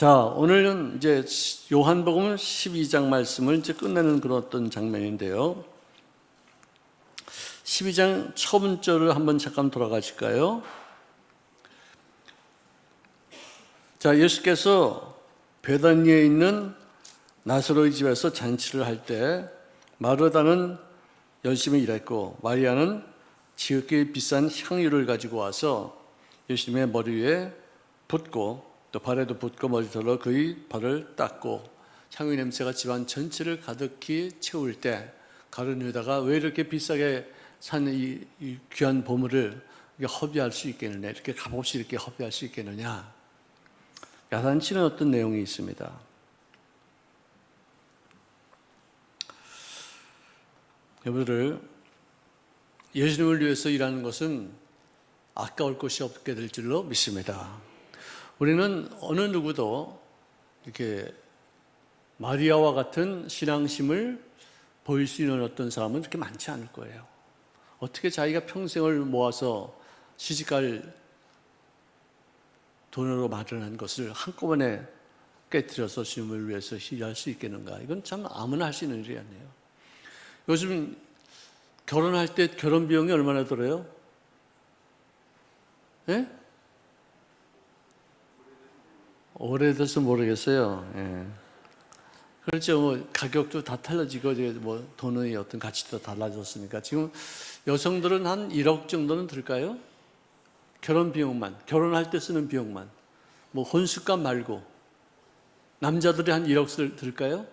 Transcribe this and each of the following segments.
자, 오늘은 이제 요한복음 12장 말씀을 이제 끝내는 그런 어떤 장면인데요. 12장 첫 문절을 한번 잠깐 돌아가실까요? 자, 예수께서 베다니에 있는 나사로의 집에서 잔치를 할 때 마르다는 열심히 일했고 마리아는 지극히 비싼 향유를 가지고 와서 예수님의 머리 위에 붓고 또 발에도 붓고 머리털로 그의 발을 닦고 향유 냄새가 집안 전체를 가득히 채울 때 가룟 유다가 왜 이렇게 비싸게 산 이 귀한 보물을 허비할 수 있겠느냐, 이렇게 값없이 이렇게 허비할 수 있겠느냐, 야단치는 어떤 내용이 있습니다. 여러분들, 예수님을 위해서 일하는 것은 아까울 것이 없게 될 줄로 믿습니다. 우리는 어느 누구도 이렇게 마리아와 같은 신앙심을 보일 수 있는 어떤 사람은 그렇게 많지 않을 거예요. 어떻게 자기가 평생을 모아서 시집갈 돈으로 마련한 것을 한꺼번에 깨뜨려서 주님을 위해서 일할 수 있겠는가? 이건 참 아무나 할 수 있는 일이 아니에요. 요즘 결혼할 때 결혼 비용이 얼마나 들어요? 예? 오래돼서 모르겠어요. 예. 그렇죠. 뭐 가격도 다 달라지고 뭐 돈의 어떤 가치도 달라졌으니까 지금 여성들은 한 1억 정도는 들까요? 결혼 비용만, 결혼할 때 쓰는 비용만, 뭐 혼수값 말고 남자들이 한 1억 들까요?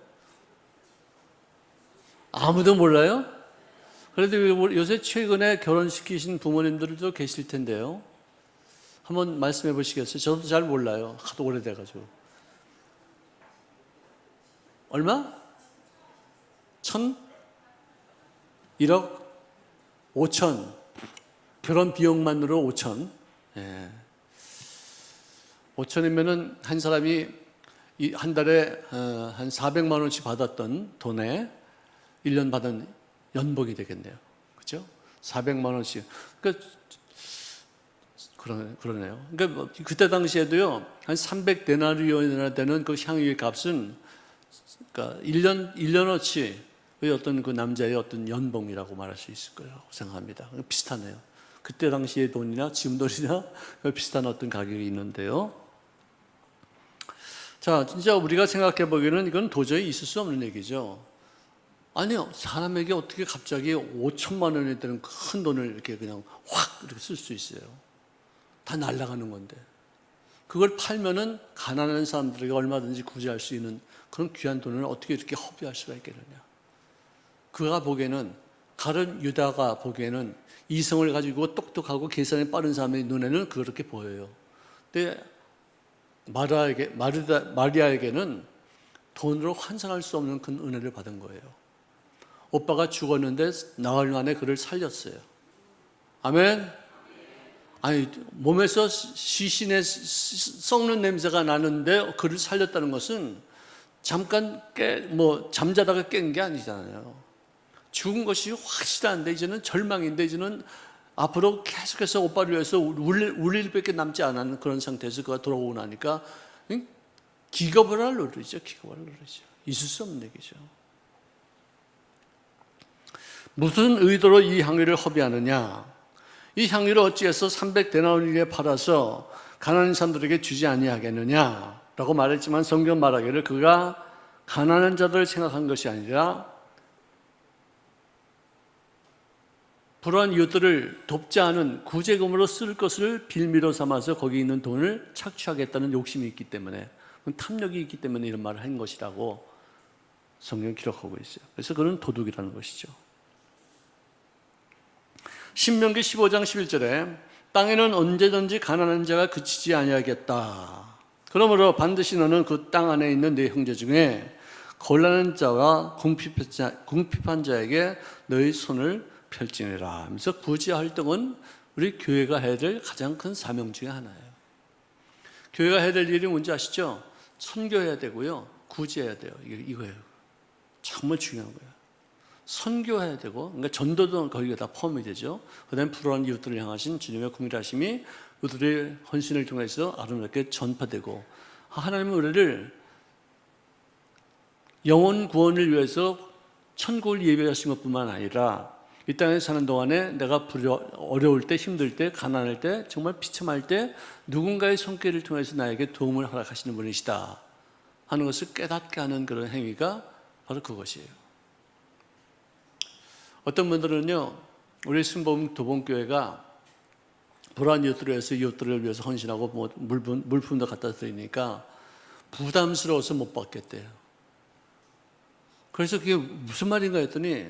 아무도 몰라요? 그래도 요새 최근에 결혼시키신 부모님들도 계실 텐데요. 한번 말씀해 보시겠어요? 저도 잘 몰라요. 하도 오래돼가지고. 얼마? 1억 5천. 결혼 비용만으로 5천. 예. 5천이면은 한 사람이 한 달에 한 400만 원씩 받았던 돈에 1년 받은 연봉이 되겠네요. 그렇죠? 400만 원씩. 그러네요. 그러니까 그때 당시에도요, 한 300데나리온이나 되는 그 향유의 값은, 그러니까 1년어치 어떤 그 남자의 어떤 연봉이라고 말할 수 있을 거라고 생각합니다. 비슷하네요. 그때 당시의 돈이나 지금 돈이나 비슷한 어떤 가격이 있는데요. 자, 진짜 우리가 생각해 보기에는 이건 도저히 있을 수 없는 얘기죠. 아니요, 사람에게 어떻게 갑자기 5천만 원이 되는 큰 돈을 이렇게 그냥 확 이렇게 쓸 수 있어요? 다 날아가는 건데. 그걸 팔면은 가난한 사람들에게 얼마든지 구제할 수 있는 그런 귀한 돈을 어떻게 이렇게 허비할 수가 있겠느냐. 그가 보기에는, 가룟 유다가 보기에는 이성을 가지고 똑똑하고 계산이 빠른 사람의 눈에는 그렇게 보여요. 근데 마리아에게는 돈으로 환산할 수 없는 큰 은혜를 받은 거예요. 오빠가 죽었는데 나흘 만에 그를 살렸어요. 아멘. 아니, 몸에서 시신의 썩는 냄새가 나는데 그를 살렸다는 것은 잠깐 잠자다가 깬 게 아니잖아요. 죽은 것이 확실한데 이제는 절망인데 이제는 앞으로 계속해서 오빠를 위해서 울 일밖에 남지 않은 그런 상태에서 그가 돌아오고 나니까 기겁을 할 노릇이죠. 있을 수 없는 얘기죠. 무슨 의도로 이 향유를 허비하느냐? 이 향유를 어찌해서 300데나리온에 팔아서 가난한 사람들에게 주지 아니하겠느냐 라고 말했지만, 성경 말하기를 그가 가난한 자들을 생각한 것이 아니라 불우한 이웃들을 돕지 않은 구제금으로 쓸 것을 빌미로 삼아서 거기 있는 돈을 착취하겠다는 욕심이 있기 때문에, 탐욕이 있기 때문에 이런 말을 한 것이라고 성경이 기록하고 있어요. 그래서 그는 도둑이라는 것이죠. 신명기 15장 11절에 땅에는 언제든지 가난한 자가 그치지 아니하겠다. 그러므로 반드시 너는 그 땅 안에 있는 네 형제 중에 곤란한 자와 궁핍한 자에게 너의 손을 펼치니라 하면서 구제 활동은 우리 교회가 해야 될 가장 큰 사명 중에 하나예요. 교회가 해야 될 일이 뭔지 아시죠? 선교해야 되고요, 구제해야 돼요. 이거예요. 정말 중요한 거예요. 선교해야 되고, 그러니까 전도도 거기에 다 포함이 되죠. 그 다음에 불우한 이웃들을 향하신 주님의 긍휼하심이 그들의 헌신을 통해서 아름답게 전파되고, 하나님은 우리를 영혼 구원을 위해서 천국을 예비하신 것뿐만 아니라 이 땅에 사는 동안에 내가 어려울 때, 힘들 때, 가난할 때, 정말 비참할 때 누군가의 손길을 통해서 나에게 도움을 허락하시는 분이시다 하는 것을 깨닫게 하는 그런 행위가 바로 그것이에요. 어떤 분들은요, 우리 순복음 도봉교회가 불안 이웃들을 위해서 이웃들을 위해서 헌신하고 뭐 물품도 갖다 드리니까 부담스러워서 못 받겠대요. 그래서 그게 무슨 말인가 했더니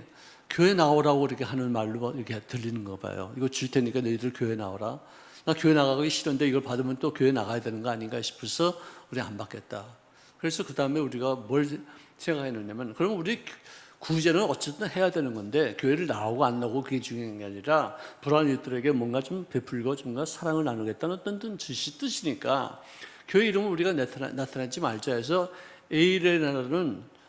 교회 나오라고 이렇게 하는 말로 이렇게 들리는 거 봐요. 이거 줄 테니까 너희들 교회 나오라. 나 교회 나가기 싫은데 이걸 받으면 또 교회 나가야 되는 거 아닌가 싶어서 우리 안 받겠다. 그래서 그 다음에 우리가 뭘 생각했느냐면, 그럼 우리 구제는 어쨌든 해야 되는 건데 교회를 나오고 안 나오고 그게 중요한 게 아니라 불안한 이웃들에게 뭔가 좀 베풀고 뭔가 사랑을 나누겠다는 어떤 뜻이니까 교회 이름을 우리가 나타내지 말자 해서 에이레나라는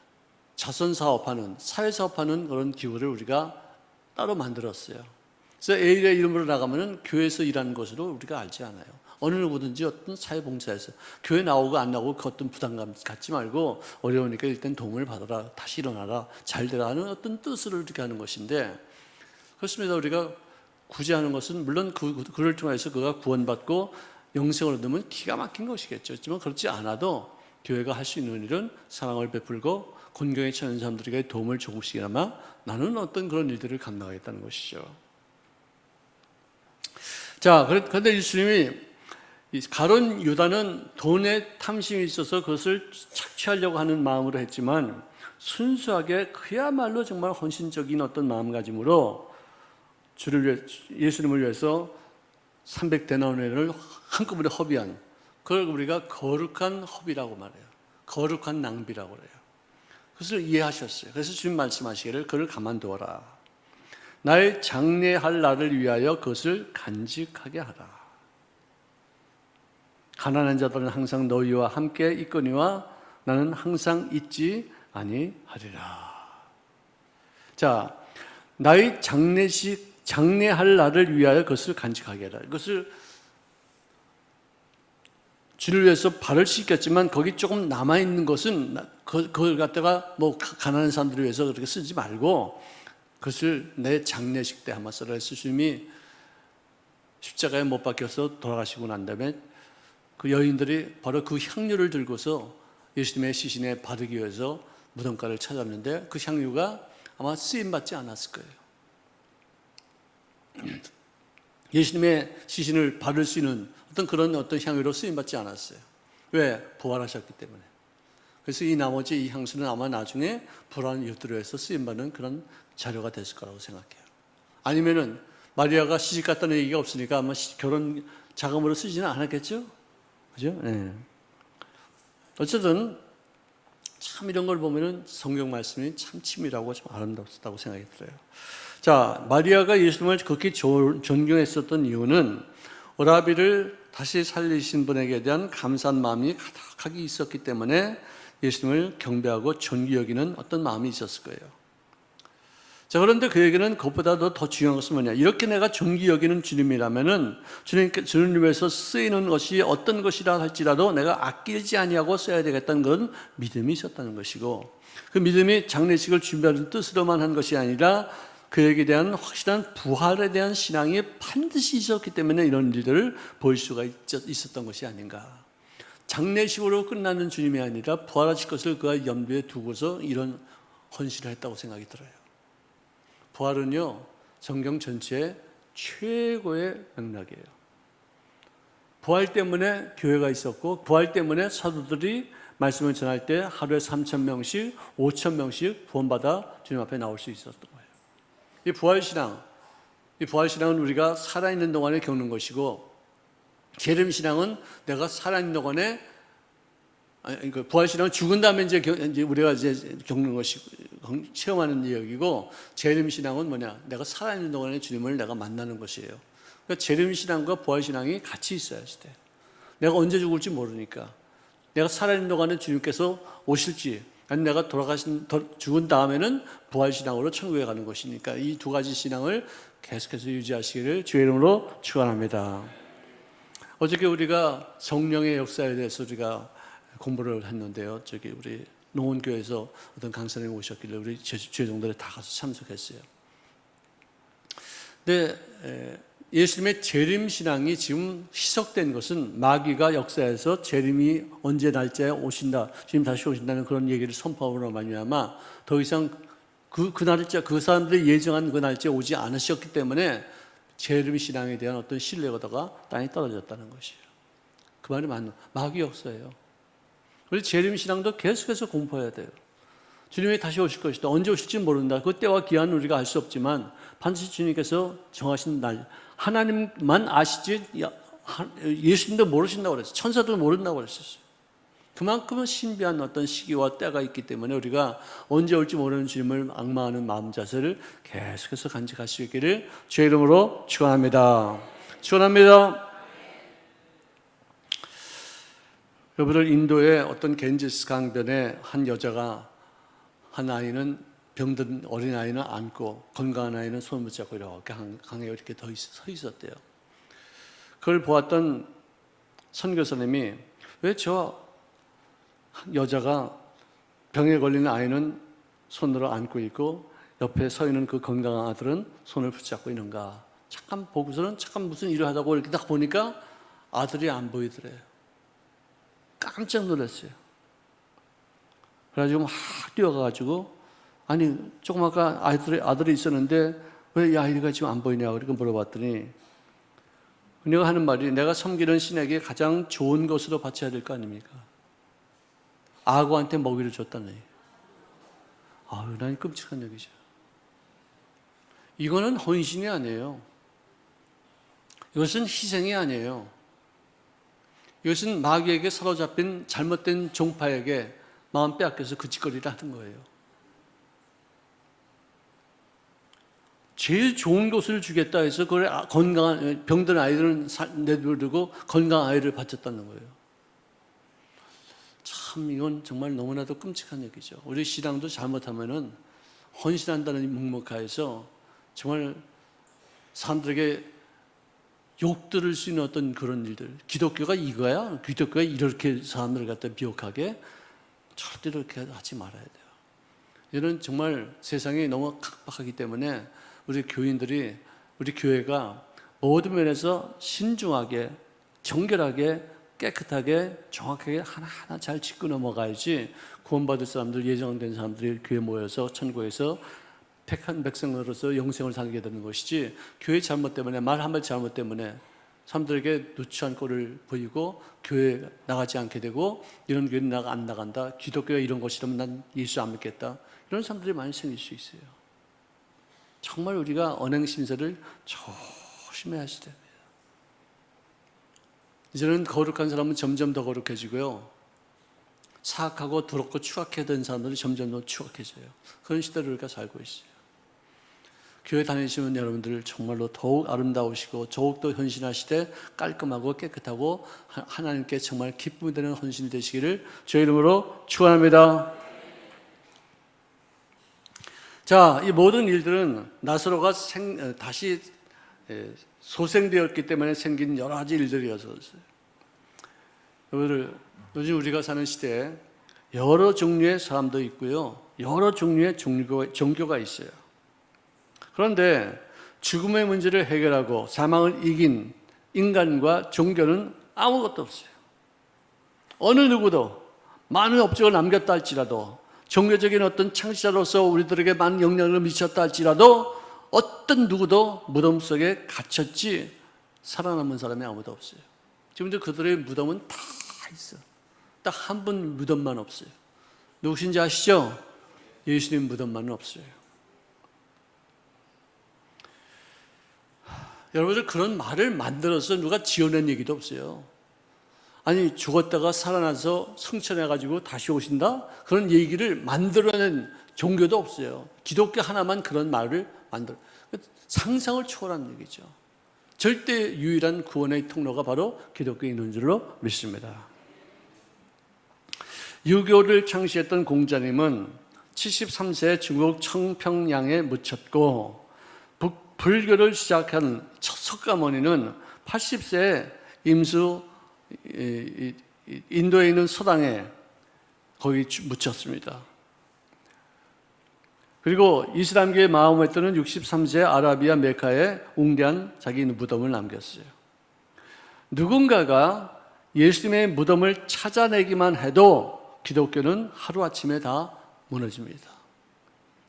자선사업하는, 사회사업하는 그런 기구를 우리가 따로 만들었어요. 그래서 에이레 이름으로 나가면은 교회에서 일하는 것으로 우리가 알지 않아요. 어느 누구든지 어떤 사회봉사에서 교회 나오고 안 나오고 그 어떤 부담감 갖지 말고 어려우니까 일단 도움을 받아라, 다시 일어나라, 잘 되라 하는 어떤 뜻으로 이렇게 하는 것인데, 그렇습니다. 우리가 구제하는 것은 물론 그를 통해서 그가 구원받고 영생을 얻으면 기가 막힌 것이겠죠. 하지만 그렇지 않아도 교회가 할 수 있는 일은 사랑을 베풀고 곤경에 처한 사람들에게 도움을 조금씩이나마 나누는 어떤 그런 일들을 감당하겠다는 것이죠. 자, 그런데 예수님이 가룟 유다는 돈에 탐심이 있어서 그것을 착취하려고 하는 마음으로 했지만 순수하게 그야말로 정말 헌신적인 어떤 마음가짐으로 예수님을 위해서 300데나리온을 한꺼번에 허비한, 그걸 우리가 거룩한 허비라고 말해요. 거룩한 낭비라고 그래요. 그것을 이해하셨어요. 그래서 주님 말씀하시기를 그를 가만두어라. 나의 장례할 날을 위하여 그것을 간직하게 하라. 가난한 자들은 항상 너희와 함께 있거니와 나는 항상 있지 아니하리라. 자, 나의 장례할 날을 위하여 그것을 간직하게 하라. 그것을 주를 위해서 바를 수 있겠지만 거기 조금 남아있는 것은 그걸 갖다가 뭐 가난한 사람들을 위해서 그렇게 쓰지 말고 그것을 내 장례식 때 아마 써라. 예수님이 십자가에 못 박혀서 돌아가시고 난 다음에 그 여인들이 바로 그 향유를 들고서 예수님의 시신에 바르기 위해서 무덤가를 찾았는데 그 향유가 아마 쓰임받지 않았을 거예요. 예수님의 시신을 바를 수 있는 그런 향유로 쓰임받지 않았어요. 왜? 부활하셨기 때문에. 그래서 이 나머지 이 향수는 아마 나중에 불안한 이웃들을 위해서 쓰임받는 그런 자료가 됐을 거라고 생각해요. 아니면은 마리아가 시집 갔다는 얘기가 없으니까 아마 결혼 자금으로 쓰지는 않았겠죠? 그죠? 네. 어쨌든 참 이런 걸 보면은 성경 말씀이 참 치밀하고 참 아름답다고 생각이 들어요. 자, 마리아가 예수님을 그렇게 존경했었던 이유는 오라비를 다시 살리신 분에게 대한 감사한 마음이 가득하게 있었기 때문에 예수님을 경배하고 존귀 여기는 어떤 마음이 있었을 거예요. 자, 그런데 그에게는 그것보다도 더 중요한 것은 뭐냐? 이렇게 내가 존귀 여기는 주님이라면은 주님을 위해서 쓰이는 것이 어떤 것이라 할지라도 내가 아끼지 아니하고 써야 되겠다는 그런 믿음이 있었다는 것이고, 그 믿음이 장례식을 준비하는 뜻으로만 한 것이 아니라 그에게 대한 확실한 부활에 대한 신앙이 반드시 있었기 때문에 이런 일들을 보일 수가 있었던 것이 아닌가. 장례식으로 끝나는 주님이 아니라 부활하실 것을 그가 염두에 두고서 이런 헌신을 했다고 생각이 들어요. 부활은요, 성경 전체의 최고의 맥락이에요. 부활 때문에 교회가 있었고, 부활 때문에 사도들이 말씀을 전할 때 하루에 3,000명씩, 5,000명씩 구원받아 주님 앞에 나올 수 있었던 거예요. 이 부활신앙은 우리가 살아있는 동안에 겪는 것이고, 재림신앙은 내가 살아있는 동안에, 부활신앙은 죽은 다음에 이제 우리가 겪는 것이고, 체험하는 이야기고, 재림신앙은 뭐냐? 내가 살아있는 동안에 주님을 내가 만나는 것이에요. 그러니까 재림신앙과 부활신앙이 같이 있어야지 돼. 내가 언제 죽을지 모르니까. 내가 살아있는 동안에 주님께서 오실지, 아니 내가 죽은 다음에는 부활신앙으로 천국에 가는 것이니까 이 두 가지 신앙을 계속해서 유지하시기를 주의 이름으로 축원합니다. 어저께 우리가 성령의 역사에 대해서 우리가 공부를 했는데요. 저기 우리 농원교회에서 어떤 강사님이 오셨길래 우리 죄종들이 다 가서 참석했어요. 근데 예수님의 재림신앙이 지금 희석된 것은 마귀가 역사에서 재림이 언제 날짜에 오신다, 주님 다시 오신다는 그런 얘기를 선포함으로 말미암아 더 이상 그 날짜, 그 사람들이 예정한 그 날짜에 오지 않으셨기 때문에 재림신앙에 대한 어떤 신뢰가 땅에 떨어졌다는 것이에요. 그 말이 맞는 마귀 역사예요. 우리 재림신앙도 계속해서 공부해야 돼요. 주님이 다시 오실 것이다. 언제 오실지 모른다. 그 때와 기한은 우리가 알 수 없지만 반드시 주님께서 정하신 날, 하나님만 아시지 예수님도 모르신다고 그랬어요. 천사도 모른다고 그랬었어요. 그만큼은 신비한 어떤 시기와 때가 있기 때문에 우리가 언제 올지 모르는 주님을 앙망하는 마음 자세를 계속해서 간직할 수 있기를 주의 이름으로 축원합니다. 축원합니다. 여러분들, 인도의 어떤 겐지스 강변에 한 여자가 한 아이는 병든 어린 아이는 안고 건강한 아이는 손을 붙잡고 이렇게 강에 이렇게 서 있었대요. 그걸 보았던 선교사님이 왜 저 여자가 병에 걸린 아이는 손으로 안고 있고 옆에 서 있는 그 건강한 아들은 손을 붙잡고 있는가? 잠깐 보고서는 잠깐 무슨 일을 하다고 이렇게 딱 보니까 아들이 안 보이더래요. 깜짝 놀랐어요. 그래가지고 막 뛰어가가지고 아니 조금 아까 아들이 있었는데 왜 이 아이가 지금 안 보이냐고 이렇게 물어봤더니 그녀가 하는 말이 내가 섬기는 신에게 가장 좋은 것으로 바쳐야 될 거 아닙니까? 악어한테 먹이를 줬다는 얘기예요. 아유, 난 끔찍한 얘기죠. 이거는 헌신이 아니에요. 이것은 희생이 아니에요. 이것은 마귀에게 사로잡힌 잘못된 종파에게 마음 빼앗겨서 그 짓거리를 하는 거예요. 제일 좋은 것을 주겠다 해서 그걸 건강한 병든 아이들은 내버리고 건강한 아이를 바쳤다는 거예요. 참 이건 정말 너무나도 끔찍한 얘기죠. 우리 신앙도 잘못하면은 헌신한다는 묵묵하에서 정말 사람들에게 욕 들을 수 있는 어떤 그런 일들. 기독교가 이거야? 기독교가 이렇게 사람들을 갖다 미혹하게? 절대로 그렇게 하지 말아야 돼요. 이런 정말 세상이 너무 각박하기 때문에 우리 교인들이, 우리 교회가 모든 면에서 신중하게, 정결하게, 깨끗하게, 정확하게 하나하나 잘 짚고 넘어가야지 구원받을 사람들, 예정된 사람들이 교회에 모여서 천국에서 택한 백성으로서 영생을 살게 되는 것이지, 교회 잘못 때문에, 말 한마디 잘못 때문에 사람들에게 누추한 꼴을 보이고 교회 나가지 않게 되고, 이런 교회는 나가 안 나간다, 기독교가 이런 것이라면 난 예수 안 믿겠다, 이런 사람들이 많이 생길 수 있어요. 정말 우리가 언행심사를 조심해야 할 됩니다. 이제는 거룩한 사람은 점점 더 거룩해지고요, 사악하고 더럽고 추악해 된 사람들이 점점 더 추악해져요. 그런 시대를 우리가 살고 있어요. 교회 다니시면 여러분들 정말로 더욱 아름다우시고 더욱더 헌신하시되 깔끔하고 깨끗하고 하나님께 정말 기쁨이 되는 헌신이 되시기를 주의 이름으로 축원합니다. 자, 이 모든 일들은 나사로가 다시 소생되었기 때문에 생긴 여러 가지 일들이었어요. 요즘 우리가 사는 시대에 여러 종류의 사람도 있고요, 여러 종류의 종교가 있어요. 그런데 죽음의 문제를 해결하고 사망을 이긴 인간과 종교는 아무것도 없어요. 어느 누구도 많은 업적을 남겼다 할지라도, 종교적인 어떤 창시자로서 우리들에게 많은 영향을 미쳤다 할지라도 어떤 누구도 무덤 속에 갇혔지 살아남은 사람이 아무도 없어요. 지금도 그들의 무덤은 다 있어. 딱 한 분 무덤만 없어요. 누구신지 아시죠? 예수님 무덤만은 없어요. 여러분들, 그런 말을 만들어서 누가 지어낸 얘기도 없어요. 아니, 죽었다가 살아나서 승천해가지고 다시 오신다? 그런 얘기를 만들어낸 종교도 없어요. 기독교 하나만 그런 말을 만들어. 상상을 초월한 얘기죠. 절대 유일한 구원의 통로가 바로 기독교에 있는 줄로 믿습니다. 유교를 창시했던 공자님은 73세에 중국 청평양에 묻혔고, 불교를 시작한 석가모니는 80세에 임수 인도에 있는 서당에 거기 묻혔습니다. 그리고 이슬람교의 마호메트는 63세 아라비아 메카에 웅대한 자기 무덤을 남겼어요. 누군가가 예수님의 무덤을 찾아내기만 해도 기독교는 하루아침에 다 무너집니다.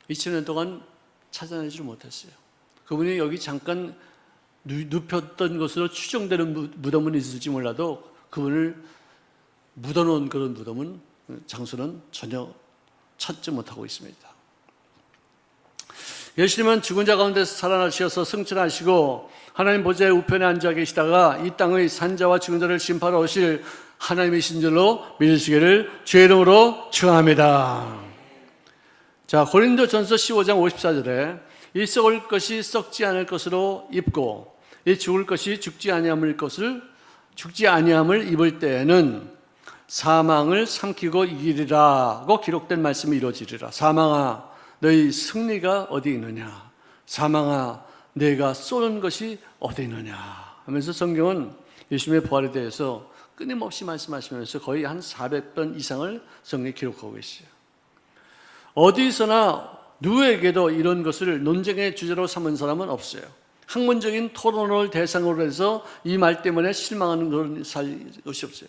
2000년 동안 찾아내지 못했어요. 그분이 여기 잠깐 눕혔던 것으로 추정되는 무덤은 있을지 몰라도 그분을 묻어놓은 그런 무덤은, 장소는 전혀 찾지 못하고 있습니다. 예수님은 죽은 자 가운데서 살아나셔서 승천하시고 하나님 보좌의 우편에 앉아 계시다가 이 땅의 산자와 죽은 자를 심판하러 오실 하나님이신 줄로 믿으시기를 주의 이름으로 축원합니다. 자, 고린도전서 15장 54절에 이 썩을 것이 썩지 않을 것으로 입고 이 죽을 것이 죽지 아니함을 입을 때에는 사망을 삼키고 이기리라고 기록된 말씀이 이루어지리라. 사망아 너희 승리가 어디 있느냐, 사망아 내가 쏘는 것이 어디 있느냐 하면서 성경은 예수님의 부활에 대해서 끊임없이 말씀하시면서 거의 한 400번 이상을 성경에 기록하고 있어요. 어디서나 누구에게도 이런 것을 논쟁의 주제로 삼은 사람은 없어요. 학문적인 토론을 대상으로 해서 이 말 때문에 실망하는 그런 것이 없어요.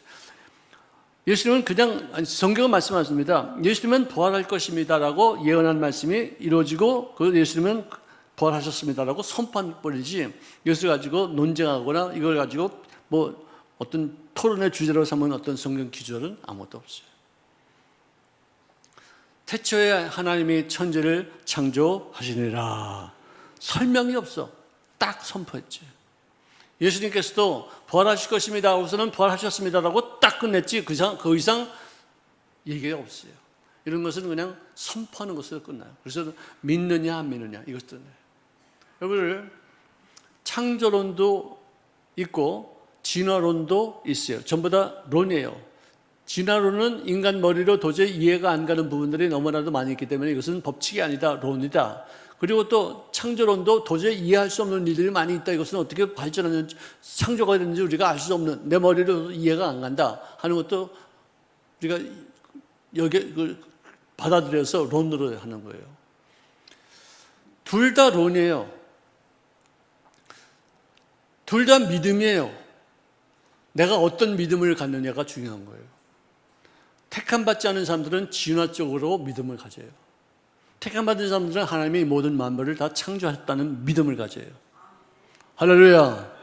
예수님은 그냥, 성경은 말씀하십니다. 예수님은 부활할 것입니다라고 예언한 말씀이 이루어지고 그 예수님은 부활하셨습니다라고 선포해버리지, 이것을 가지고 논쟁하거나 이걸 가지고 뭐 어떤 토론의 주제로 삼은 어떤 성경 기조는 아무것도 없어요. 태초에 하나님이 천지를 창조하시니라. 설명이 없어. 딱 선포했지. 예수님께서도 부활하실 것입니다. 우선은 부활하셨습니다라고 딱 끝냈지 그 이상 얘기가 없어요. 이런 것은 그냥 선포하는 것으로 끝나요. 그래서 믿느냐 안 믿느냐 이것 때문에. 여러분, 창조론도 있고 진화론도 있어요. 전부 다 론이에요. 진화론은 인간 머리로 도저히 이해가 안 가는 부분들이 너무나도 많이 있기 때문에 이것은 법칙이 아니다, 론이다. 그리고 또 창조론도 도저히 이해할 수 없는 일들이 많이 있다. 이것은 어떻게 발전하는지, 창조가 되는지 우리가 알 수 없는, 내 머리로 이해가 안 간다 하는 것도 우리가 여기 받아들여서 론으로 하는 거예요. 둘 다 론이에요. 둘 다 믿음이에요. 내가 어떤 믿음을 갖느냐가 중요한 거예요. 택함받지 않은 사람들은 진화 쪽으로 믿음을 가져요. 택함받은 사람들은 하나님이 모든 만물을 다 창조했다는 믿음을 가져요. 할렐루야.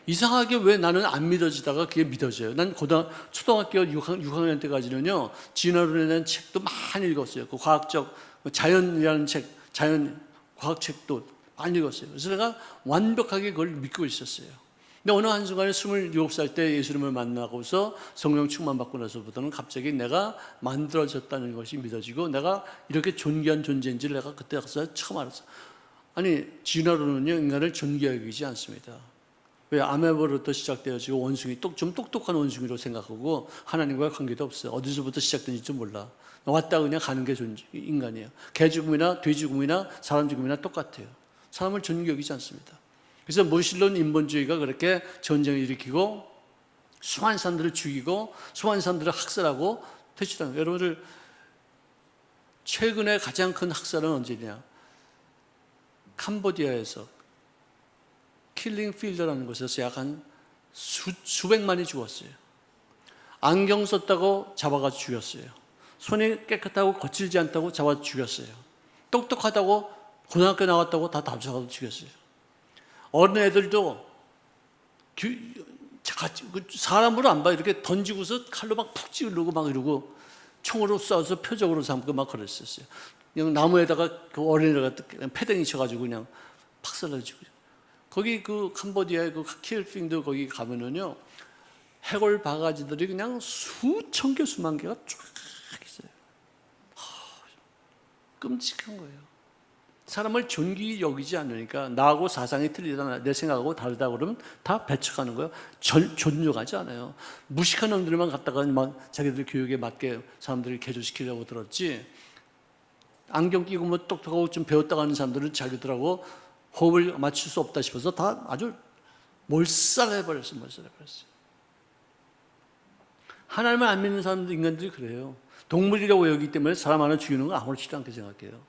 이상하게 왜 나는 안 믿어지다가 그게 믿어져요. 난 초등학교 6학년 때까지는요, 진화론에 대한 책도 많이 읽었어요. 그 과학적, 자연이라는 책, 자연 과학책도 많이 읽었어요. 그래서 내가 완벽하게 그걸 믿고 있었어요. 근데 어느 한순간에 27살 때 예수님을 만나고서 성령 충만 받고 나서부터는 갑자기 내가 만들어졌다는 것이 믿어지고 내가 이렇게 존귀한 존재인지를 내가 그때 가서 처음 알았어요. 아니, 진화론은요, 인간을 존귀하게 여기지 않습니다. 왜? 아메바로부터 시작되어지고 원숭이, 좀 똑똑한 원숭이로 생각하고 하나님과의 관계도 없어요. 어디서부터 시작된지 좀 몰라. 왔다 그냥 가는 게 인간이에요. 개 죽음이나 돼지 죽음이나 사람 죽음이나 똑같아요. 사람을 존귀하게 여기지 않습니다. 그래서 무신론 인본주의가 그렇게 전쟁을 일으키고 수많은 사람들을 죽이고 수많은 사람들을 학살하고 퇴치하는 거예요. 여러분들, 최근에 가장 큰 학살은 언제냐? 캄보디아에서 킬링 필드라는 곳에서 약 한 수백만이 죽었어요. 안경 썼다고 잡아가지고 죽였어요. 손이 깨끗하고 거칠지 않다고 잡아 죽였어요. 똑똑하다고 고등학교 나왔다고 다 잡아서 죽였어요. 어린 애들도 사람으로 안 봐. 이렇게 던지고서 칼로 막 푹 찌르고 막 이러고 총으로 쏴서 표적으로 삼고 막 그랬었어요. 그냥 나무에다가 그 어린애가 패댕이 쳐가지고 그냥 박살내주고. 거기 그 캄보디아의 그 킬핑도 거기 가면은요, 해골 바가지들이 그냥 수천 개, 수만 개가 쫙 있어요. 끔찍한 거예요. 사람을 존귀히 여기지 않으니까 나하고 사상이 틀리다, 내 생각하고 다르다 그러면 다 배척하는 거예요. 존중하지 않아요. 무식한 놈들만 갖다가 막 자기들 교육에 맞게 사람들을 개조시키려고 들었지, 안경 끼고 뭐 똑똑하고 좀 배웠다고 하는 사람들은 자기들하고 호흡을 맞출 수 없다 싶어서 다 아주 몰살해버렸어요. 하나님을 안 믿는 사람들, 인간들이 그래요. 동물이라고 여기기 때문에 사람 하나 죽이는 거 아무렇지도 않게 생각해요.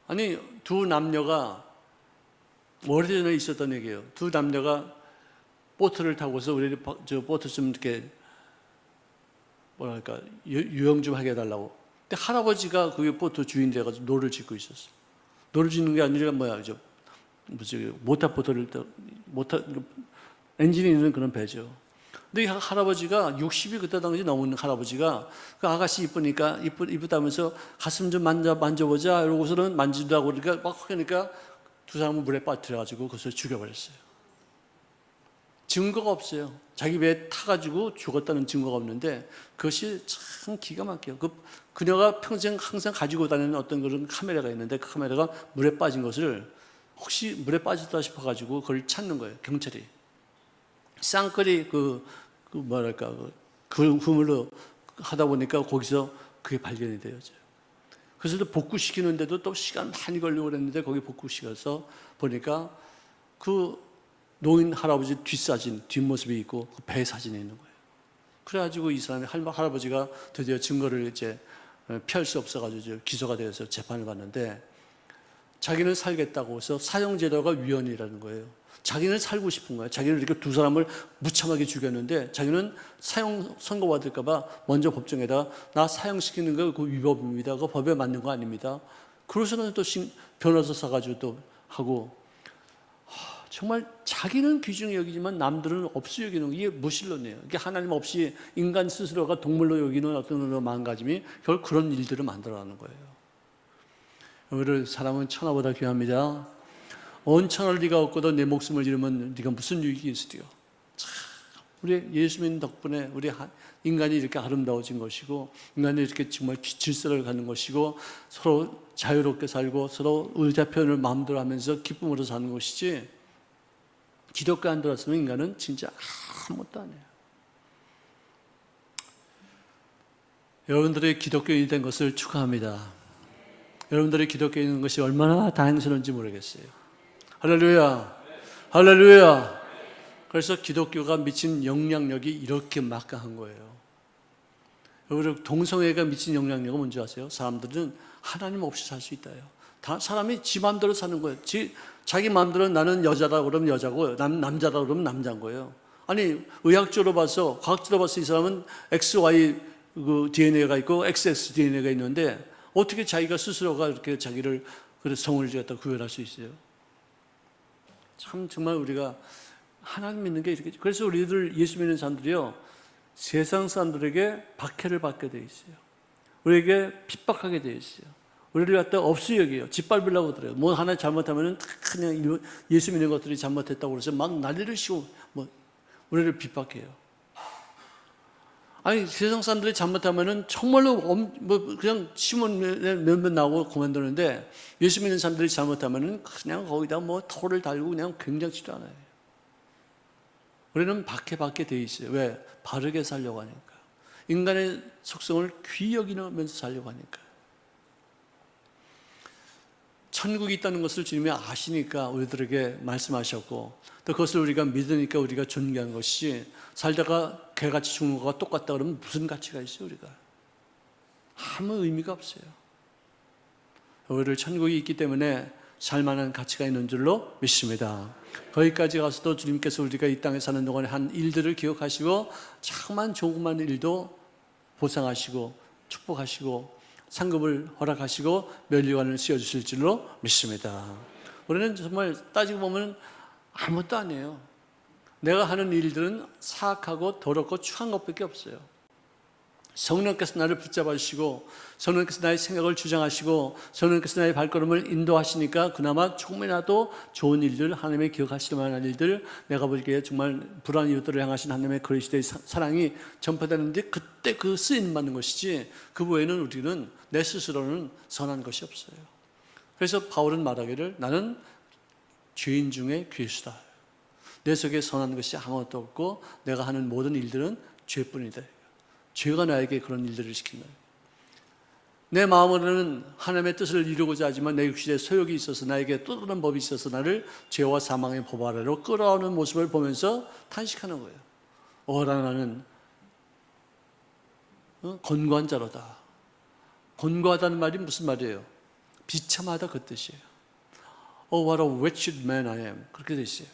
아니, 두 남녀가 오래전에 있었던 얘기예요. 두 남녀가 보트를 타고서 우리 저 보트 좀 이렇게 뭐랄까 유영 좀 하게 해달라고. 근데 할아버지가 그게 보트 주인 돼가지고 노를 짓고 있었어. 노를 짓는 게 아니라 뭐야, 저 무슨 모터 보트를 모터 엔진이 있는 그런 배죠. 근데 이 할아버지가 60이 그때 당시 넘은 할아버지가 그 아가씨 이쁘니까 이쁘다면서 가슴 좀 만져보자 이러고서는 만진다고 그러니까 막 하니까 두 사람은 물에 빠뜨려가지고 그것을 죽여버렸어요. 증거가 없어요. 자기 배에 타가지고 죽었다는 증거가 없는데 그것이 참 기가 막혀요. 그녀가 평생 항상 가지고 다니는 어떤 그런 카메라가 있는데 그 카메라가 물에 빠진 것을 혹시 물에 빠졌다 싶어가지고 그걸 찾는 거예요. 경찰이. 쌍끌이 뭐랄까 그 그물로 하다 보니까 거기서 그게 발견이 되어져요. 그래서 또 복구시키는데도 또 시간 많이 걸리고 그랬는데 거기 복구시켜서 보니까 그 노인 할아버지 뒷사진, 뒷모습이 있고 그 배 사진이 있는 거예요. 그래가지고 이 사람이 할아버지가 드디어 증거를 이제 피할 수 없어가지고 기소가 되어서 재판을 받는데 자기는 살겠다고 해서 사형제도가 위헌이라는 거예요. 자기는 살고 싶은 거예요. 자기는 이렇게 두 사람을 무참하게 죽였는데 자기는 사형 선고받을까봐 먼저 법정에다 나 사형시키는 거 그 위법입니다. 그 법에 맞는 거 아닙니다. 그러서는 또 변호사 사가지고 또 하고 정말 자기는 귀중히 여기지만 남들은 없이 여기는 거, 이게 무신론이에요. 이게 하나님 없이 인간 스스로가 동물로 여기는 어떤 마음가짐이 결국 그런 일들을 만들어가는 거예요. 우리 사람은 천하보다 귀합니다. 온 천하를 네가 얻고도 내 목숨을 잃으면 네가 무슨 유익이 있으리요. 참, 우리 예수 믿는 덕분에 우리 인간이 이렇게 아름다워진 것이고 인간이 이렇게 정말 질서를 갖는 것이고 서로 자유롭게 살고 서로 의자 표현을 마음대로 하면서 기쁨으로 사는 것이지 기독교 안 들었으면 인간은 진짜 아무것도 안 해요. 여러분들이 기독교인이 된 것을 축하합니다. 여러분들이 기독교인이 된 것이 얼마나 다행스러운지 모르겠어요. 할렐루야, 할렐루야. 그래서 기독교가 미친 영향력이 이렇게 막강한 거예요. 여러분 동성애가 미친 영향력은 뭔지 아세요? 사람들은 하나님 없이 살 수 있다요. 다 사람이 지 마음대로 사는 거예요. 자기 마음대로 나는 여자다 그러면 여자고 남자다 그러면 남자인 거예요. 아니 의학적으로 봐서 과학적으로 봐서 이 사람은 XY 그 DNA가 있고 XX DNA가 있는데 어떻게 자기가 스스로가 이렇게 자기를 성을 갖다 구별할 수 있어요? 참 정말 우리가 하나님 믿는 게 이렇게 그래서 우리들 예수 믿는 사람들이요 세상 사람들에게 박해를 받게 돼 있어요. 우리에게 핍박하게 돼 있어요. 우리를 갖다 없이 여겨요. 짓밟으려고 그래요. 뭐 하나 잘못하면은 그냥 예수 믿는 것들이 잘못했다고 그래서 막 난리를 치고 뭐 우리를 핍박해요. 아니 세상 사람들이 잘못하면은 정말로 뭐 그냥 신문 몇몇 나오고 그만두는데 예수 믿는 사람들이 잘못하면은 그냥 거기다 뭐 털을 달고 그냥 굉장치도 않아요. 우리는 박해받게 돼 있어요. 왜? 바르게 살려고 하니까. 인간의 속성을 귀히 여기면서 살려고 하니까. 천국이 있다는 것을 주님이 아시니까 우리들에게 말씀하셨고 또 그것을 우리가 믿으니까 우리가 존경한 것이 살다가 개같이 죽는 것과 똑같다 그러면 무슨 가치가 있어요 우리가? 아무 의미가 없어요. 우리를 천국이 있기 때문에 살만한 가치가 있는 줄로 믿습니다. 거기까지 가서도 주님께서 우리가 이 땅에 사는 동안에 한 일들을 기억하시고 조그만 조그만 일도 보상하시고 축복하시고 상급을 허락하시고 면류관을 씌워주실 줄로 믿습니다. 우리는 정말 따지고 보면 아무것도 아니에요. 내가 하는 일들은 사악하고 더럽고 추한 것밖에 없어요. 성령께서 나를 붙잡아 주시고 성령께서 나의 생각을 주장하시고 성령께서 나의 발걸음을 인도하시니까 그나마 조금이라도 좋은 일들 하나님의 기억하실 만한 일들 내가 보기에 정말 불안한 이웃들을 향하신 하나님의 그리스도의 사랑이 전파되는데 그때 그 쓰임 받는 것이지 그 외에는 우리는 내 스스로는 선한 것이 없어요. 그래서 바울은 말하기를 나는 죄인 중에 괴수다. 내 속에 선한 것이 아무것도 없고 내가 하는 모든 일들은 죄뿐이다. 죄가 나에게 그런 일들을 시킨다. 내 마음으로는 하나님의 뜻을 이루고자 하지만 내 육신에 소욕이 있어서 나에게 또 다른 법이 있어서 나를 죄와 사망의 법 아래로 끌어오는 모습을 보면서 탄식하는 거예요. 나는 곤고한 자로다. 곤고하다는 말이 무슨 말이에요? 비참하다 그 뜻이에요. what a wretched man I am. 그렇게 돼 있어요.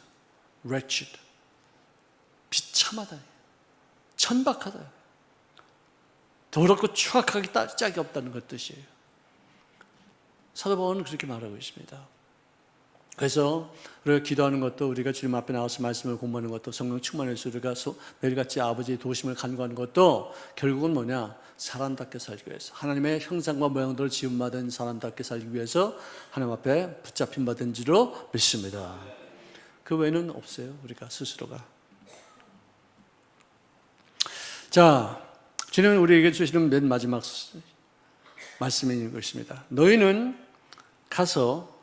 wretched. 비참하다. 천박하다. 더럽고 추악하기 짝이 없다는 것 뜻이에요. 사도 바울은 그렇게 말하고 있습니다. 그래서 우리가 기도하는 것도, 우리가 주님 앞에 나와서 말씀을 공부하는 것도, 성령 충만해서 우리가 매일같이 아버지의 도우심을 간구하는 것도 결국은 뭐냐? 사람답게 살기 위해서, 하나님의 형상과 모양대로 지음받은 사람답게 살기 위해서 하나님 앞에 붙잡힌 바된 줄로 믿습니다. 그 외에는 없어요. 우리가 스스로가. 자, 주님은 우리에게 주시는 맨 마지막 말씀인 것입니다. 너희는 가서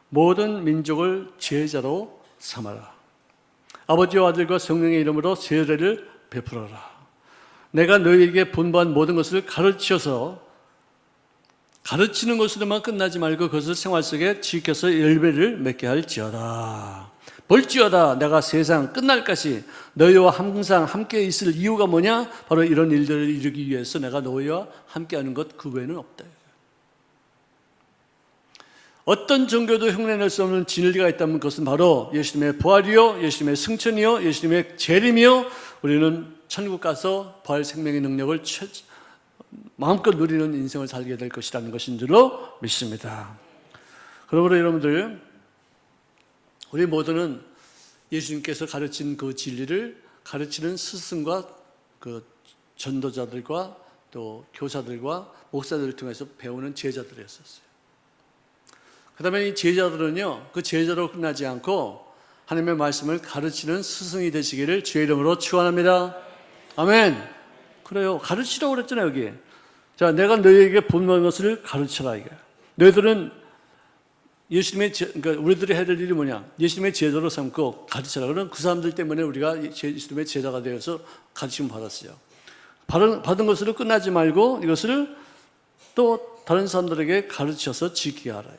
모든 민족을 제자로 삼아라. 아버지와 아들과 성령의 이름으로 세례를 베풀어라. 내가 너희에게 분부한 모든 것을 가르치는 것으로만 끝나지 말고 그것을 생활 속에 지켜서 열매를 맺게 할지어다. 볼지어다 내가 세상 끝날까지 너희와 항상 함께 있을 이유가 뭐냐? 바로 이런 일들을 이루기 위해서 내가 너희와 함께하는 것 그 외에는 없다. 어떤 종교도 흉내낼 수 없는 진리가 있다면 그것은 바로 예수님의 부활이요, 예수님의 승천이요, 예수님의 재림이요. 우리는 천국 가서 부활 생명의 능력을 마음껏 누리는 인생을 살게 될 것이라는 것인 줄로 믿습니다. 그러므로 여러분들, 우리 모두는 예수님께서 가르친 그 진리를 가르치는 스승과 그 전도자들과 또 교사들과 목사들을 통해서 배우는 제자들이었었어요. 그 다음에 이 제자들은요, 그 제자로 끝나지 않고 하나님의 말씀을 가르치는 스승이 되시기를 주의 이름으로 축원합니다. 아멘. 그래요. 가르치라고 그랬잖아요, 여기. 자, 내가 너희에게 분부한 것을 가르쳐라, 이게. 너희들은 그러니까 우리들이 해야 될 일이 뭐냐? 예수님의 제자로 삼고 가르쳐라. 그럼 그 사람들 때문에 우리가 예수님의 제자가 되어서 가르침을 받았어요. 받은 것으로 끝나지 말고 이것을 또 다른 사람들에게 가르쳐서 지키게 하라.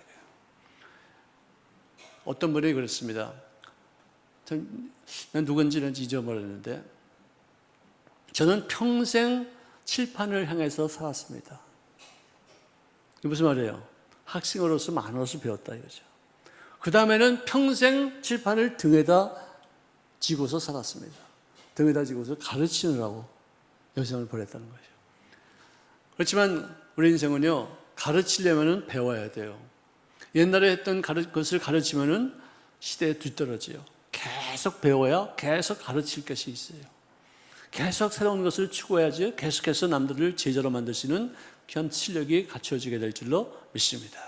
어떤 분이 그랬습니다. 난 누군지는 잊어버렸는데, 저는 평생 칠판을 향해서 살았습니다. 이게 무슨 말이에요? 학생으로서 많은 것을 배웠다 이거죠. 그 다음에는 평생 칠판을 등에다 지고서 살았습니다. 등에다 지고서 가르치느라고 여생을 보냈다는 거죠. 그렇지만 우리 인생은요, 가르치려면 배워야 돼요. 옛날에 했던 것을 가르치면은 시대에 뒤떨어져요. 계속 배워야 계속 가르칠 것이 있어요. 계속 새로운 것을 추구해야지 계속해서 남들을 제자로 만드시는 귀한 실력이 갖춰지게 될 줄로 믿습니다.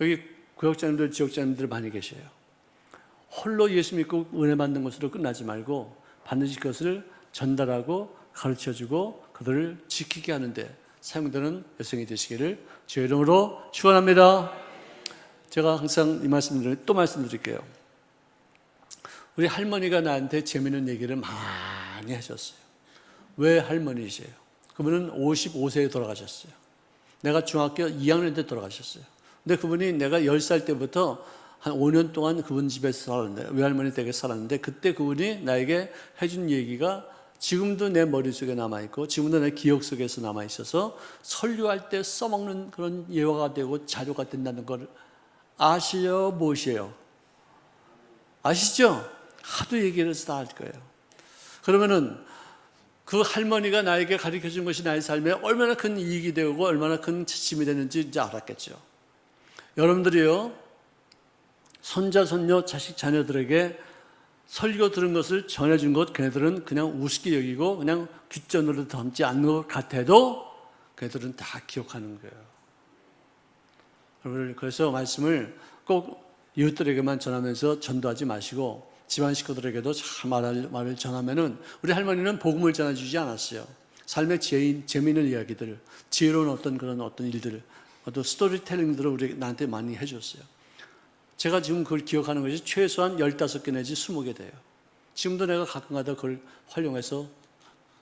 여기 구역장님들, 지역장님들 많이 계셔요. 홀로 예수 믿고 은혜 받는 것으로 끝나지 말고 반드시 그것을 전달하고 가르쳐주고 그들을 지키게 하는데 사용되는 여성이 되시기를 주의 이름으로 축원합니다. 제가 항상 이 말씀을 또 말씀드릴게요. 우리 할머니가 나한테 재미있는 얘기를 많이 하셨어요. 왜 할머니세요? 그분은 55세에 돌아가셨어요. 내가 중학교 2학년 때 돌아가셨어요. 근데 그분이 내가 10살 때부터 한 5년 동안 그분 집에서 살았는데, 외할머니 댁에 살았는데, 그때 그분이 나에게 해준 얘기가 지금도 내 머릿속에 남아있고 지금도 내 기억 속에서 남아있어서 설교할 때 써먹는 그런 예화가 되고 자료가 된다는 걸 아시요? 무엇이에요? 아시죠? 하도 얘기를 해서 다 알 거예요. 그러면은 그 할머니가 나에게 가르쳐 준 것이 나의 삶에 얼마나 큰 이익이 되고 얼마나 큰 지침이 되는지 이제 알았겠죠. 여러분들이요, 손자, 손녀, 자식, 자녀들에게 설교 들은 것을 전해준 것, 걔네들은 그냥 우습게 여기고 그냥 귓전으로 담지 않는 것 같아도 걔네들은 다 기억하는 거예요. 그래서 말씀을 꼭 이웃들에게만 전하면서 전도하지 마시고 집안 식구들에게도 잘 말을 전하면은, 우리 할머니는 복음을 전해주지 않았어요. 삶의 재미있는 이야기들, 지혜로운 어떤 일들, 어떤 스토리텔링들을 나한테 많이 해줬어요. 제가 지금 그걸 기억하는 것이 최소한 15개 내지 20개 돼요. 지금도 내가 가끔가다 그걸 활용해서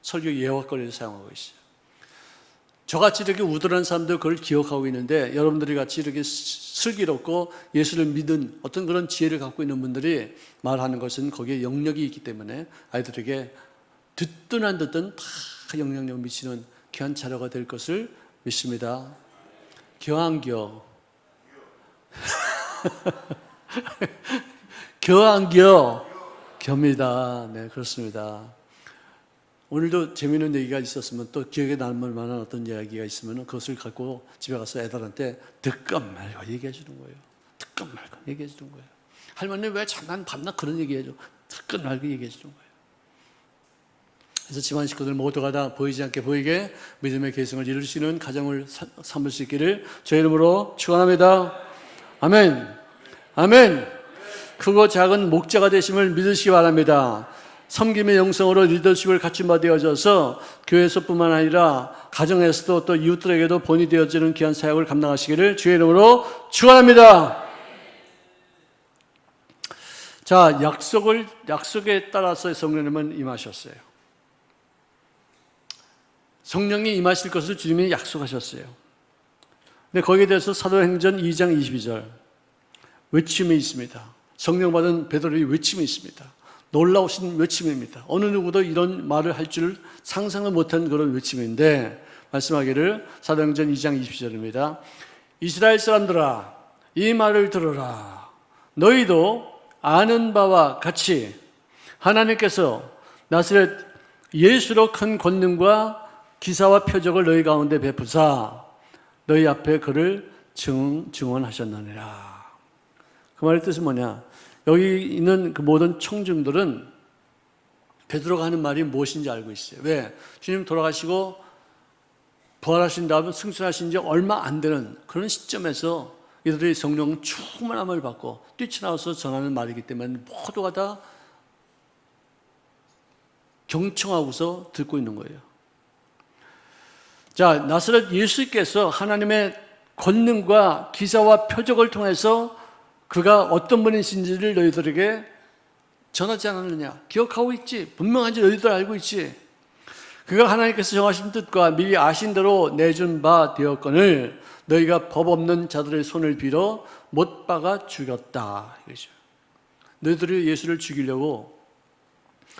설교 예화거리를 사용하고 있어요. 저같이 이렇게 우둔한 사람들 그걸 기억하고 있는데, 여러분들이 같이 이렇게 슬기롭고 예수를 믿은 어떤 그런 지혜를 갖고 있는 분들이 말하는 것은 거기에 영역이 있기 때문에 아이들에게 듣든 안 듣든 다 영향력 미치는 귀한 자료가 될 것을 믿습니다. 겨안겨 겨안겨 겹니다. 네, 그렇습니다. 오늘도 재미있는 얘기가 있었으면, 또 기억에 남을 만한 어떤 이야기가 있으면 그것을 갖고 집에 가서 애들한테 듣건 말고 얘기해 주는 거예요. 듣건 말고 얘기해 주는 거예요. 할머니 왜 잠깐 밤낮 그런 얘기해 줘? 듣건 말고 얘기해 주는 거예요. 그래서 집안 식구들 모두가 다 보이지 않게 보이게 믿음의 계승을 이룰 수 있는 가정을 삼을 수 있기를 주의 이름으로 축원합니다. 아멘. 아멘. 크고 작은 목자가 되심을 믿으시기 바랍니다. 섬김의 영성으로 리더십을 갖춘 바 되어져서 교회에서뿐만 아니라 가정에서도 또 이웃들에게도 본이 되어지는 귀한 사역을 감당하시기를 주의 이름으로 축원합니다. 자, 약속에 따라서 성령님은 임하셨어요. 성령이 임하실 것을 주님이 약속하셨어요. 근데 거기에 대해서 사도행전 2장 22절 외침이 있습니다. 성령 받은 베드로의 외침이 있습니다. 놀라우신 외침입니다. 어느 누구도 이런 말을 할 줄 상상을 못한 그런 외침인데, 말씀하기를 사도행전 2장 22절입니다. 이스라엘 사람들아, 이 말을 들어라. 너희도 아는 바와 같이 하나님께서 나사렛 예수로 큰 권능과 기사와 표적을 너희 가운데 베푸사 너희 앞에 그를 증언하셨느니라. 그 말의 뜻은 뭐냐? 여기 있는 그 모든 청중들은 베드로가 하는 말이 무엇인지 알고 있어요. 왜? 주님 돌아가시고 부활하신 다음에 승천하신 지 얼마 안 되는 그런 시점에서 이들이 성령 충만함을 받고 뛰쳐나와서 전하는 말이기 때문에 모두가 다 경청하고서 듣고 있는 거예요. 자, 나사렛 예수께서 하나님의 권능과 기사와 표적을 통해서 그가 어떤 분이신지를 너희들에게 전하지 않았느냐? 기억하고 있지. 분명한지 너희들 알고 있지. 그가 하나님께서 정하신 뜻과 미리 아신 대로 내준 바 되었거늘 너희가 법 없는 자들의 손을 빌어 못 박아 죽였다. 이거죠. 너희들이 예수를 죽이려고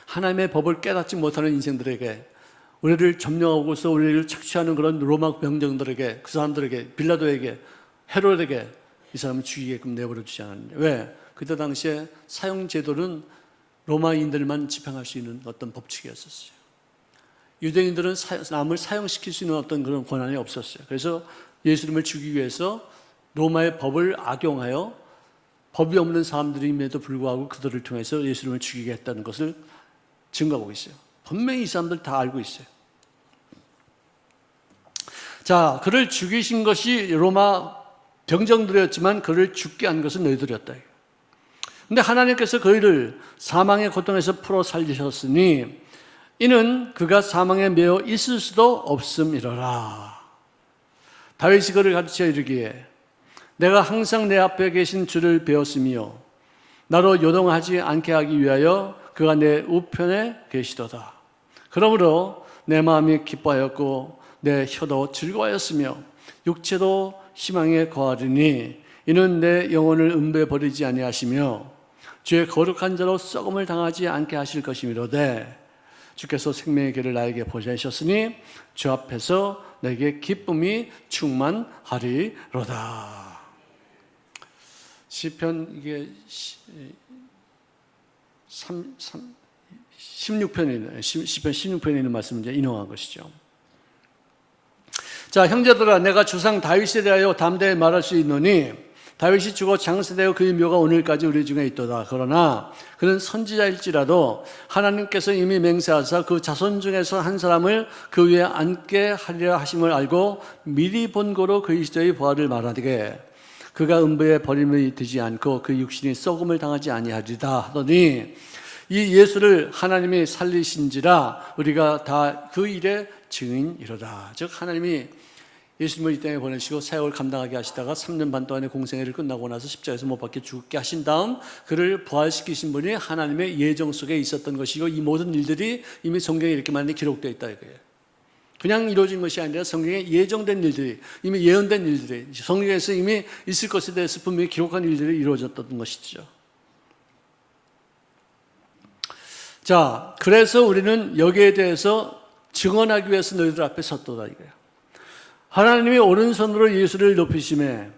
하나님의 법을 깨닫지 못하는 인생들에게, 우리를 점령하고서 우리를 착취하는 그런 로마 병정들에게, 그 사람들에게, 빌라도에게, 헤롯에게 이 사람을 죽이게끔 내버려 주지 않았느냐. 왜? 그때 당시에 사형 제도는 로마인들만 집행할 수 있는 어떤 법칙이었었어요. 유대인들은 남을 사형시킬 수 있는 어떤 그런 권한이 없었어요. 그래서 예수님을 죽이기 위해서 로마의 법을 악용하여 법이 없는 사람들임에도 불구하고 그들을 통해서 예수님을 죽이게 했다는 것을 증거하고 있어요. 분명히 이 사람들 다 알고 있어요. 자, 그를 죽이신 것이 로마 병정들이었지만 그를 죽게 한 것은 너희들이었다. 그런데 하나님께서 그를 사망의 고통에서 풀어 살리셨으니 이는 그가 사망에 매어 있을 수도 없음이로라. 다윗이 그를 가르쳐 이르기에 내가 항상 내 앞에 계신 주를 배웠으며 나로 요동하지 않게 하기 위하여 그가 내 우편에 계시도다. 그러므로 내 마음이 기뻐하였고 내 혀도 즐거워하였으며 육체도 희망에 거하리니 이는 내 영혼을 음부에 버리지 아니하시며 주의 거룩한 자로 썩음을 당하지 않게 하실 것이미로되 주께서 생명의 길을 나에게 보내셨으니 주 앞에서 내게 기쁨이 충만하리로다. 시편 이게 16편에 시편 16편에 있는 말씀을 이제 인용한 것이죠. 자, 형제들아, 내가 주상 다윗에 대하여 담대히 말할 수 있노니 다윗이 죽어 장세되어 그의 묘가 오늘까지 우리 중에 있도다. 그러나 그는 선지자일지라도 하나님께서 이미 맹세하사 그 자손 중에서 한 사람을 그 위에 앉게 하리라 하심을 알고 미리 본고로 그리스도의 부활을 말하되 그가 음부에 버림이 되지 않고 그 육신이 썩음을 당하지 아니하리다 하더니 이 예수를 하나님이 살리신지라 우리가 다 그 일의 증인이로다. 즉 하나님이 예수님을 이 땅에 보내시고 사역을 감당하게 하시다가 3년 반 동안의 공생애를 끝나고 나서 십자가에서 못 박혀 죽게 하신 다음 그를 부활시키신 분이 하나님의 예정 속에 있었던 것이고 이 모든 일들이 이미 성경에 이렇게 많이 기록되어 있다 이거예요. 그냥 이루어진 것이 아니라 성경에 예정된 일들이, 이미 예언된 일들이, 성경에서 이미 있을 것에 대해서 분명히 기록한 일들이 이루어졌던 것이죠. 자, 그래서 우리는 여기에 대해서 증언하기 위해서 너희들 앞에 섰도다 이거예요. 하나님이 오른손으로 예수를 높이심에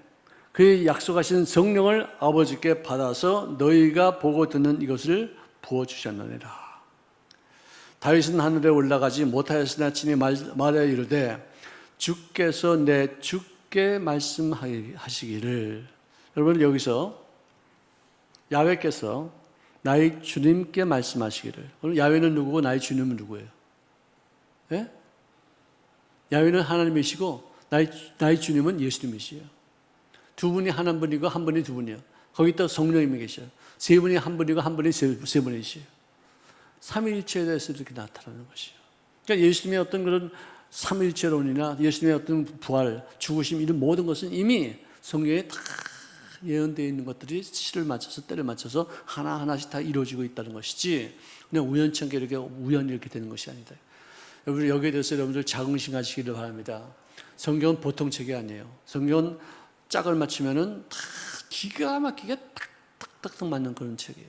그의 약속하신 성령을 아버지께 받아서 너희가 보고 듣는 이것을 부어주셨느니라. 다윗은 하늘에 올라가지 못하였으나 친히 말하여 이르되 주께서 내 주께 말씀하시기를. 여러분, 여기서 야훼께서 나의 주님께 말씀하시기를. 그럼 야훼는 누구고 나의 주님은 누구예요? 예? 야훼는 하나님이시고 나의 주님은 예수님이시에요. 두 분이 한 분이고 한 분이 두 분이에요. 거기 또 성령님이 계셔요. 세 분이 한 분이고 한 분이 세 분이시에요. 삼위일체에 대해서 이렇게 나타나는 것이에요. 그러니까 예수님의 어떤 그런 삼위일체론이나 예수님의 어떤 부활, 죽으심 이런 모든 것은 이미 성경에 다 예언되어 있는 것들이 시를 맞춰서 때를 맞춰서 하나하나씩 다 이루어지고 있다는 것이지 그냥 우연치 않게 이렇게 우연히 이렇게 되는 것이 아니다. 여러분, 여기에 대해서 여러분들 자긍심하시기를 바랍니다. 성경은 보통 책이 아니에요. 성경은 짝을 맞추면은 다 기가 막히게 탁탁탁탁 맞는 그런 책이에요.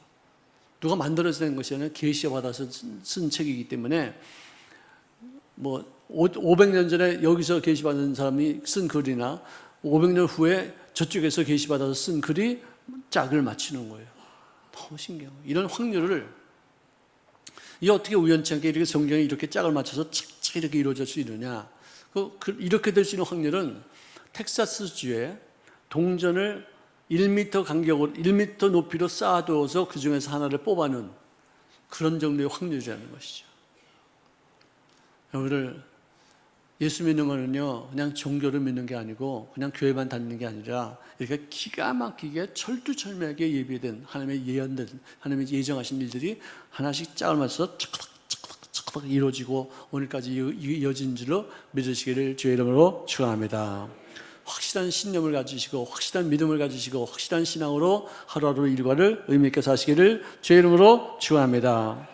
누가 만들어서 낸 것이 아니라 계시에 받아서 쓴 책이기 때문에 뭐 500년 전에 여기서 계시받은 사람이 쓴 글이나 500년 후에 저쪽에서 계시받아서 쓴 글이 짝을 맞추는 거예요. 너무 신기해요. 이런 확률을 이 어떻게 우연치 않게 이렇게 성경이 이렇게 짝을 맞춰서 착착 이렇게 이루어질 수 있느냐. 이렇게 될 수 있는 확률은 텍사스주에 동전을 1m 간격으로 1m 높이로 쌓아두어서 그 중에서 하나를 뽑아는 그런 정도의 확률이라는 것이죠. 여러분들, 예수 믿는 거는요 그냥 종교를 믿는 게 아니고 그냥 교회만 다니는 게 아니라 이렇게 기가 막히게 철두철미하게 예비된 하나님의 예언된 하나님의 예정하신 일들이 하나씩 짝을 맞춰서 착착착착 이루어지고 오늘까지 이어진 줄로 믿으시기를 주의 이름으로 축원합니다. 확실한 신념을 가지시고 확실한 믿음을 가지시고 확실한 신앙으로 하루하루 일과를 의미 있게 사시기를 주의 이름으로 축원합니다.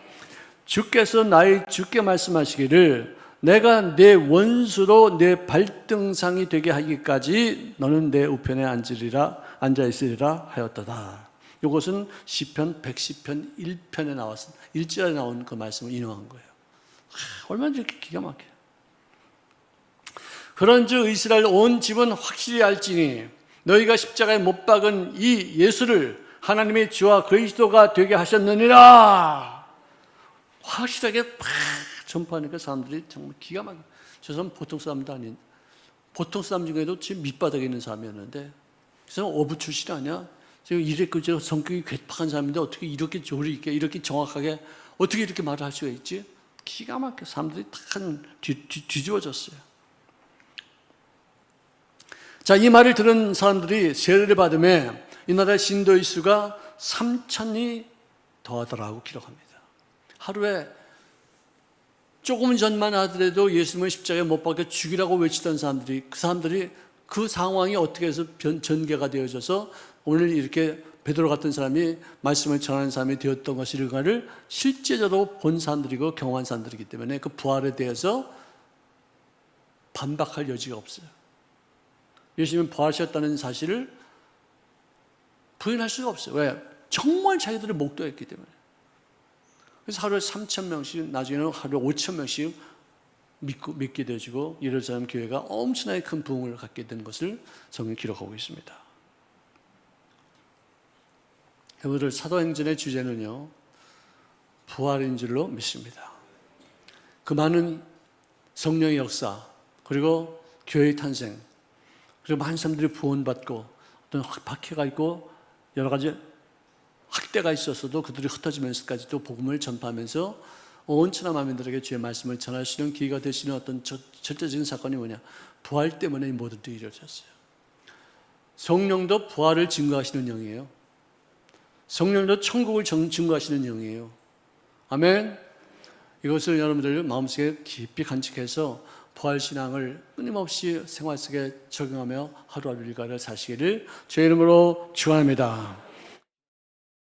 주께서 나의 주께 말씀하시기를 내가 내 원수로 내 발등상이 되게 하기까지 너는 내 우편에 앉아있으리라 하였도다. 이것은 시편 110편 1편에 나왔은 1절에 나온 그 말씀을 인용한 거예요. 얼마나 이렇게 기가 막혀요. 그런즉 이스라엘 온 집은 확실히 알지니 너희가 십자가에 못 박은 이 예수를 하나님의 주와 그리스도가 되게 하셨느니라. 확실하게 팍 전파하니까 사람들이 정말 기가 막혀. 저 사람 보통 사람도 아닌, 보통 사람 중에도 지금 밑바닥에 있는 사람이었는데 그 사람 어부 출신 아니야? 지금 이랬고 성격이 괴팍한 사람인데 어떻게 이렇게 조리 있게 이렇게 정확하게 어떻게 이렇게 말을 할 수가 있지? 기가 막혀. 사람들이 다 뒤집어졌어요. 자, 이 말을 들은 사람들이 세례를 받으며 이 나라의 신도의 수가 3,000이 더하더라고 기록합니다. 하루에 조금 전만 하더라도 예수님을 십자가에 못 박혀 죽이라고 외치던 사람들이 그 상황이 어떻게 해서 전개가 되어져서 오늘 이렇게 베드로 같은 사람이 말씀을 전하는 사람이 되었던 것일까를 실제적으로 본 사람들이고 경험한 사람들이기 때문에 그 부활에 대해서 반박할 여지가 없어요. 예수님은 부활하셨다는 사실을 부인할 수가 없어요. 왜? 정말 자기들을 목도했기 때문에. 그래서 하루에 3,000명씩, 나중에는 하루에 5,000명씩 믿게 되어지고 예루살렘 교회가 엄청나게 큰 부흥을 갖게 된 것을 성경이 기록하고 있습니다. 여러분들, 사도행전의 주제는요 부활인 줄로 믿습니다. 그 많은 성령의 역사, 그리고 교회의 탄생, 그리고 많은 사람들이 구원받고 어떤 박해가 있고 여러 가지 학대가 있었어도 그들이 흩어지면서까지도 복음을 전파하면서 온 천하 만민들에게 주의 말씀을 전할 수 있는 기회가 될 수 있는 어떤 절대적인 사건이 뭐냐? 부활 때문에 이 모든 일이 이루어졌어요. 성령도 부활을 증거하시는 영이에요. 성령도 천국을 증거하시는 영이에요. 아멘. 이것을 여러분들 마음속에 깊이 간직해서 부활신앙을 끊임없이 생활 속에 적용하며 하루하루 일과를 사시기를 주의 이름으로 축원합니다.